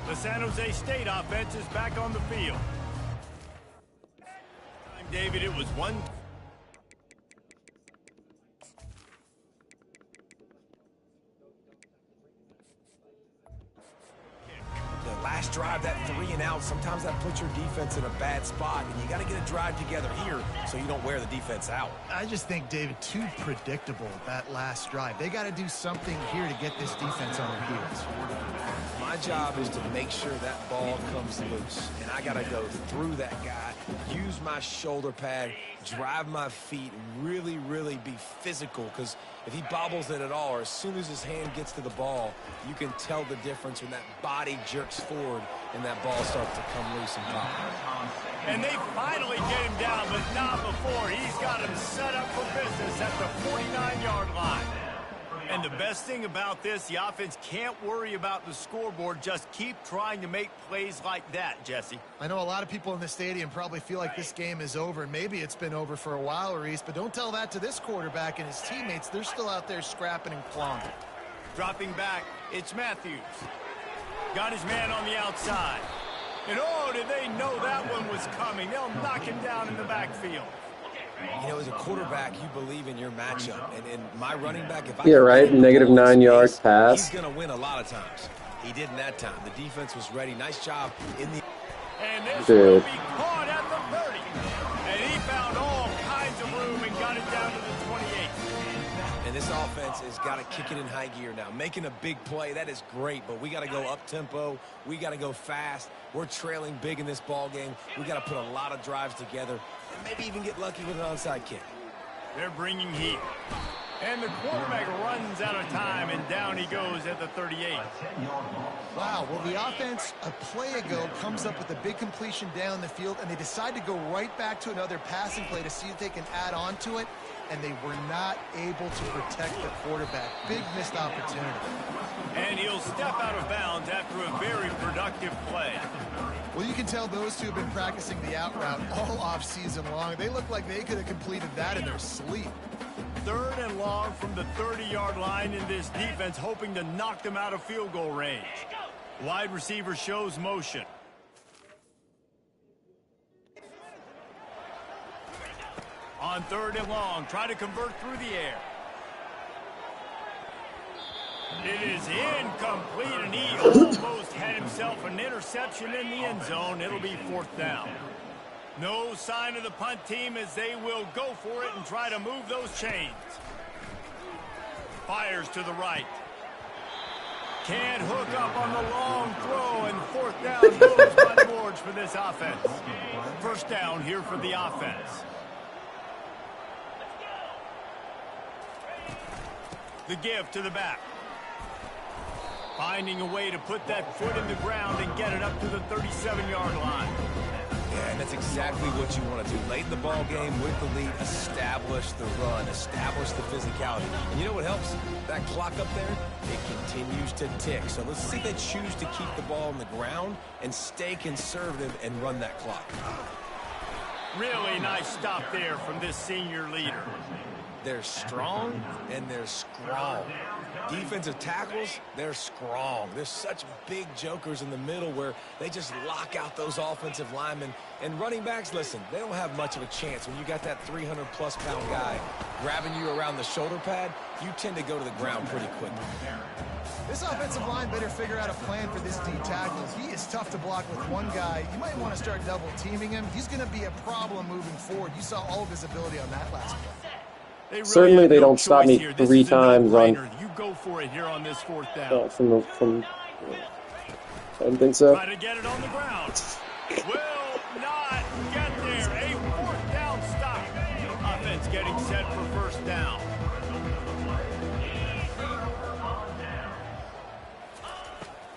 The San Jose State offense is back on the field. David, it was one.
Last drive, that 3 and out, sometimes that puts your defense in a bad spot, and you got to get a drive together here so you don't wear the defense out.
I just think, David, too predictable, that last drive. They got to do something here to get this defense on their heels.
My job is to make sure that ball comes loose, and I got to go through that guy, use my shoulder pad, drive my feet, and really, really be physical, because if he bobbles it at all, or as soon as his hand gets to the ball, you can tell the difference when that body jerks forward and that ball starts to come loose and pop.
And they finally get him down, but not before. He's got him set up for business at the 49-yard line. And the best thing about this, the offense can't worry about the scoreboard. Just keep trying to make plays like that, Jesse.
I know a lot of people in the stadium probably feel like this game is over, and maybe it's been over for a while, Reese, but don't tell that to this quarterback and his teammates. They're still out there scrapping and clawing.
Dropping back, it's Matthews. Got his man on the outside. And oh, did they know that one was coming. They'll knock him down in the backfield.
You know, as a quarterback, you believe in your matchup. And my running back, if I
negative 9 yards pass.
He's going to win a lot of times. He didn't that time. The defense was ready. Nice job in the...
And this will be caught at the 30. And he found all kinds of room and got it down to the 28.
And this offense has got to kick it in high gear now. Making a big play, that is great, but we got to go up-tempo. We got to go fast. We're trailing big in this ball game. We got to put a lot of drives together and maybe even get lucky with an onside kick.
They're bringing heat. And the quarterback runs out of time, and down he goes at the 38.
Wow, well, the offense a play ago comes up with a big completion down the field, and they decide to go right back to another passing play to see if they can add on to it, and they were not able to protect the quarterback. Big missed opportunity.
And he'll step out of bounds after a very productive play.
Well, you can tell those two have been practicing the out route all off-season long. They look like they could have completed that in their sleep.
3rd and long from the 30-yard line, in this defense hoping to knock them out of field goal range. Wide receiver shows motion. On 3rd and long, try to convert through the air. It is incomplete, and he almost had himself an interception in the end zone. It'll be 4th down. No sign of the punt team as they will go for it and try to move those chains. Fires to the right. Can't hook up on the long throw, and 4th down goes by the boards for this offense. 1st down here for the offense. The give to the back. Finding a way to put that foot in the ground and get it up to the 37-yard line.
Yeah, and that's exactly what you want to do. Late in the ball game with the lead, establish the run, establish the physicality. And you know what helps? That clock up there, it continues to tick. So let's see if they choose to keep the ball on the ground and stay conservative and run that clock.
Really nice stop there from this senior leader.
They're strong and they're strong. Defensive tackles, they're strong. There's such big jokers in the middle where they just lock out those offensive linemen. And running backs, listen, they don't have much of a chance. When you got that 300-plus pound guy grabbing you around the shoulder pad, you tend to go to the ground pretty quickly.
This offensive line better figure out a plan for this D tackle. He is tough to block with one guy. You might want to start double teaming him. He's going to be a problem moving forward. You saw all of his ability on that last play.
Really
certainly they don't stop me 3 times on.
You go for it here on this 4th down.
I don't think so.
Try to get it on the ground. Will not get there. A 4th down stop. Offense getting set for 1st down.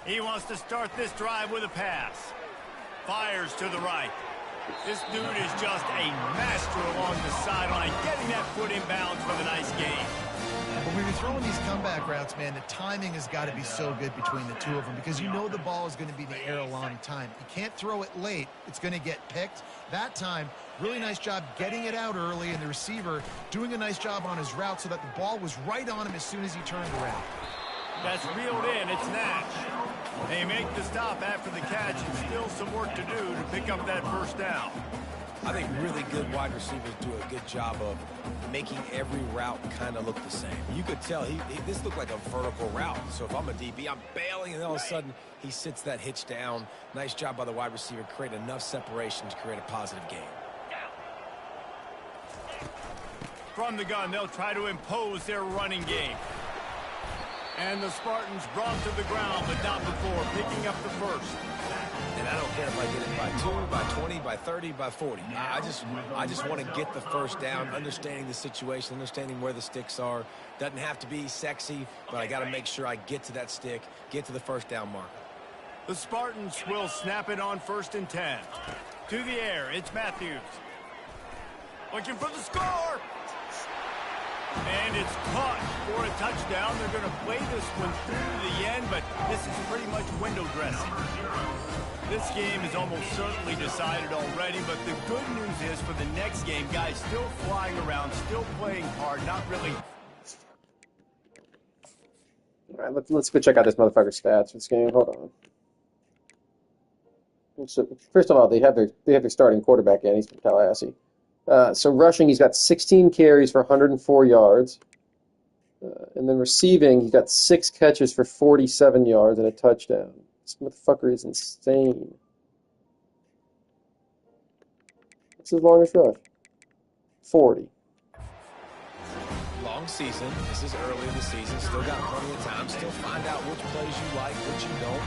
He wants to start this drive with a pass. Fires to the right. This dude is just a master along the sideline, getting that foot in bounds for the nice gain.
But when you're throwing these comeback routes, man, the timing has got to be so good between the two of them because you know the ball is going to be in the air a long time. You can't throw it late. It's going to get picked. That time, really nice job getting it out early, and the receiver doing a nice job on his route so that the ball was right on him as soon as he turned around.
That's reeled in. It's Nash. They make the stop after the catch, and still some work to do to pick up that 1st down.
I think really good wide receivers do a good job of making every route kind of look the same. You could tell this looked like a vertical route. So if I'm a DB, I'm bailing, and all of a sudden he sits that hitch down. Nice job by the wide receiver, create enough separation to create a positive gain.
From the gun, they'll try to impose their running game. And the Spartans brought to the ground, but not before, picking up the 1st.
And I don't care if I get it by 2, by 20, by 30, by 40. I just want to get the 1st down, understanding the situation, understanding where the sticks are. Doesn't have to be sexy, but I got to make sure I get to that stick, get to the 1st down marker.
The Spartans will snap it on 1st and 10. To the air, it's Matthews. Looking for the score! And it's caught for a touchdown. They're going to play this one through to the end, but this is pretty much window dressing. This game is almost certainly decided already, but the good news is for the next game, guys still flying around, still playing hard, not really.
All right, let's go check out this motherfucker's stats for this game. Hold on. So, first of all, they have their starting quarterback in. He's from Tallahassee. So rushing, he's got 16 carries for 104 yards. And then receiving, he's got 6 catches for 47 yards and a touchdown. This motherfucker is insane. What's his longest rush? 40.
Long season. This is early in the season. Still got plenty of time. Still find out which plays you like, which you don't.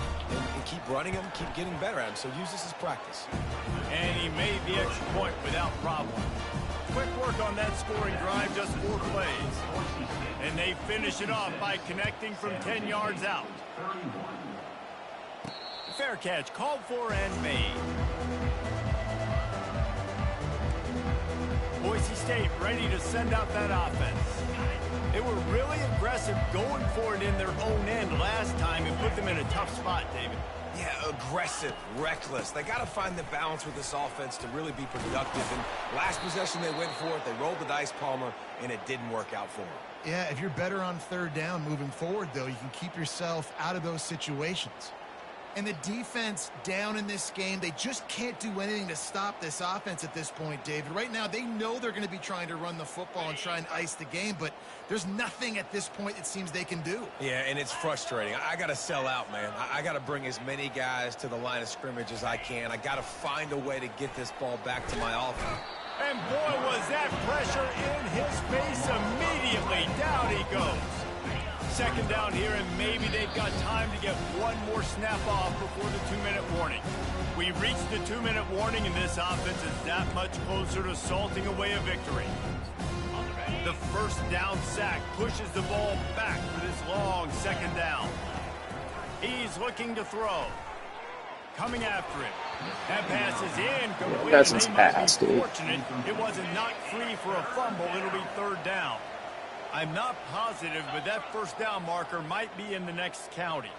And keep running them, keep getting better at them. So use this as practice.
And he made the extra point without problem. Quick work on that scoring drive, just 4 plays. And they finish it off by connecting from 10 yards out. Fair catch, called for and made. Boise State ready to send out that offense. They were really aggressive going for it in their own end last time and put them in a tough spot, David.
Yeah, aggressive, reckless. They got to find the balance with this offense to really be productive. And last possession they went for it. They rolled the dice, Palmer, and it didn't work out for them.
Yeah, if you're better on 3rd down moving forward, though, you can keep yourself out of those situations. And the defense down in this game, they just can't do anything to stop this offense at this point, David. Right now, they know they're going to be trying to run the football and try and ice the game, but there's nothing at this point it seems they can do.
Yeah, and it's frustrating. I got to sell out, man. I got to bring as many guys to the line of scrimmage as I can. I got to find a way to get this ball back to my offense.
And boy, was that pressure in his face immediately. Down he goes. 2nd down here, and maybe they've got time to get one more snap off before the 2-minute warning. We reached the 2-minute warning, and this offense is that much closer to salting away a victory. The first down sack pushes the ball back for this long second down. He's looking to throw. Coming after it. That pass is incomplete.
That's his pass, dude.
Fortunate it wasn't knocked free for a fumble. It'll be third down. I'm not positive, but that first down marker might be in the next county.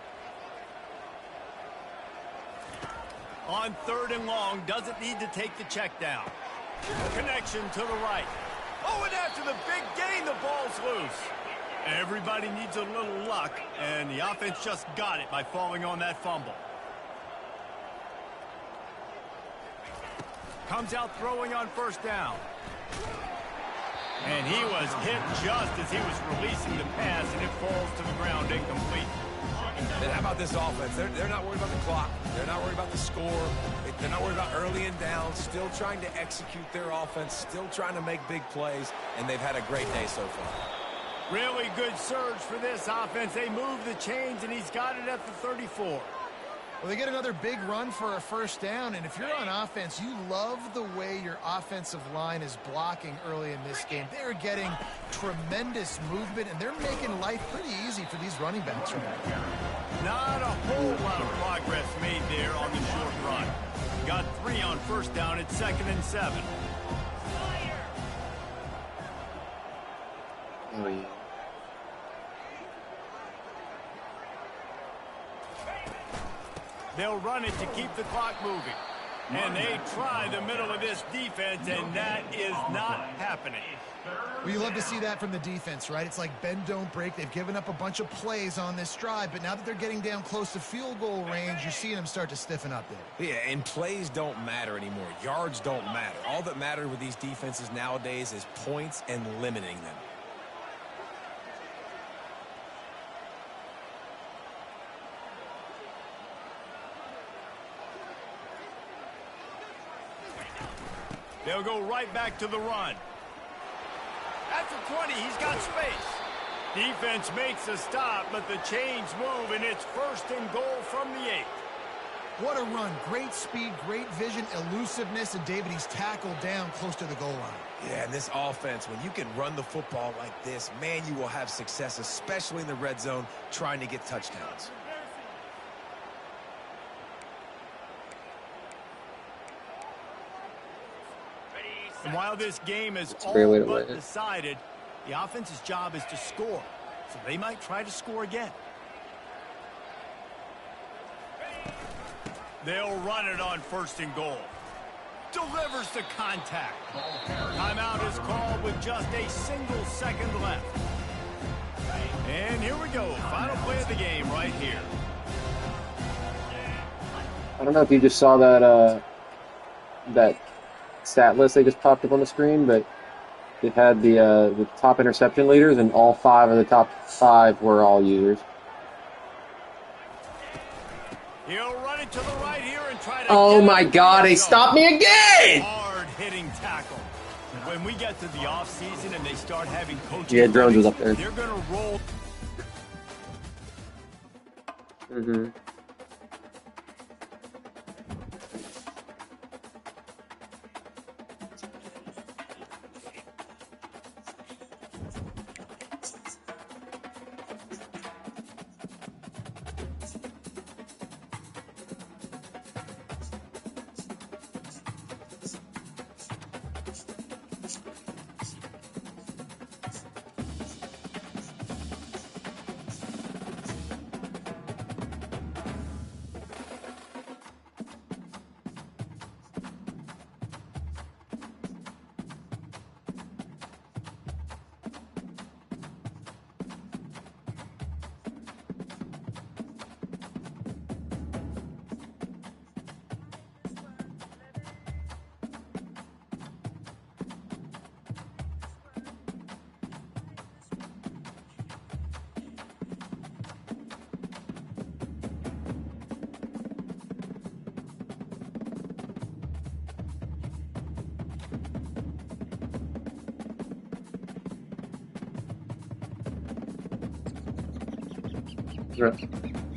On third and long, doesn't need to take the check down. Connection to the right. Oh, and after the big gain, the ball's loose. Everybody needs a little luck, and the offense just got it by falling on that fumble. Comes out throwing on first down. And he was hit just as he was releasing the pass, and it falls to the ground incomplete.
And how about this offense? They're not worried about the clock. They're not worried about the score. They're not worried about early and down. Still trying to execute their offense. Still trying to make big plays. And they've had a great day so far.
Really good surge for this offense. They move the chains, and he's got it at the 34.
Well, they get another big run for a first down, and if you're on offense, you love the way your offensive line is blocking early in this game. They're getting tremendous movement, and they're making life pretty easy for these running backs right now.
Not a whole lot of progress made there on the short run. Got 3 on first down at 2nd and 7.
Oh, yeah.
They'll run it to keep the clock moving. And they try the middle of this defense, and that is not happening.
Well, you love to see that from the defense, right? It's like bend, don't break. They've given up a bunch of plays on this drive, but now that they're getting down close to field goal range, you're seeing them start to stiffen up there.
Yeah, and plays don't matter anymore. Yards don't matter. All that matters with these defenses nowadays is points and limiting them.
They'll go right back to the run. At the 20, he's got space. Defense makes a stop, but the chains move, and it's 1st and goal from the 8.
What a run. Great speed, great vision, elusiveness, and David, he's tackled down close to the goal line.
Yeah, and this offense, when you can run the football like this, man, you will have success, especially in the red zone, trying to get touchdowns.
And while this game is
a great way
all
to
but
win it.
decided, the offense's job is to score. So they might try to score again. They'll run it on 1st and goal. Delivers the contact. Timeout is called with just a single second left. And here we go. Final play of the game right here.
I don't know if you just saw that that stat list they just popped up on the screen, but it had the top interception leaders, and all 5 of the top 5 were all users.
He'll run it to the right here and try to.
Oh my God! They stopped me again.
Hard-hitting tackle. When we get to the offseason and they start having coaches,
Yeah, Drones was up there.
They're gonna roll.
Mm-hmm. Right.